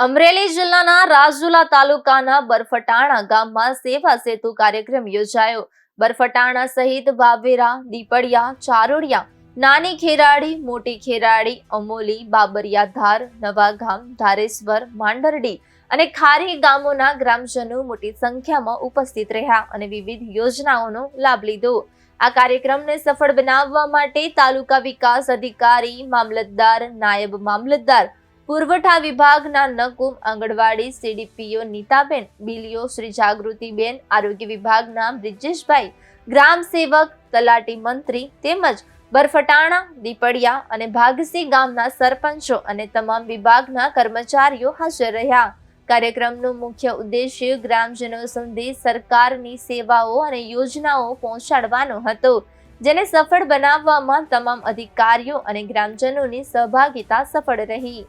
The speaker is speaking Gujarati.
અમરેલી જિલ્લાના રાજુલા તાલુકાના બરફટાણા ગામમાં સેવા સેતુ કાર્યક્રમ યોજાયો। બરફટાણા સહિત વાવેરા, દીપડિયા, ચારોડિયા, નાની ખેરાડી, મોટી ખેરાડી, અમોલી, બાબરિયા ધાર, નવાગામ, ધારેશ્વર, માંડરડી અને ખારી ગામોના ગ્રામજનો મોટી સંખ્યામાં ઉપસ્થિત રહ્યા અને વિવિધ યોજનાઓનો લાભ લીધો। આ કાર્યક્રમને સફળ બનાવવા માટે તાલુકા વિકાસ અધિકારી, મામલતદાર, નાયબ મામલતદાર, પુરવઠા વિભાગના નકુમ, આંગણવાડી સીડીપીઓ નીતાબેન, બીલીઓ શ્રી જાગૃતિબેન, આરોગ્ય વિભાગના બ્રિજેશભાઈ, ગ્રામ સેવક, તલાટી મંત્રી તેમજ બરફટાણા, દીપડિયા અને ભાગસી ગામના સરપંચો અને તમામ વિભાગના કર્મચારીઓ હાજર રહ્યા। કાર્યક્રમનો મુખ્ય ઉદ્દેશ્ય ગ્રામજનો સુધી સરકારની સેવાઓ અને યોજનાઓ પહોંચાડવાનો હતો, જેને સફળ બનાવવામાં તમામ અધિકારીઓ અને ગ્રામજનોની સહભાગિતા સફળ રહી।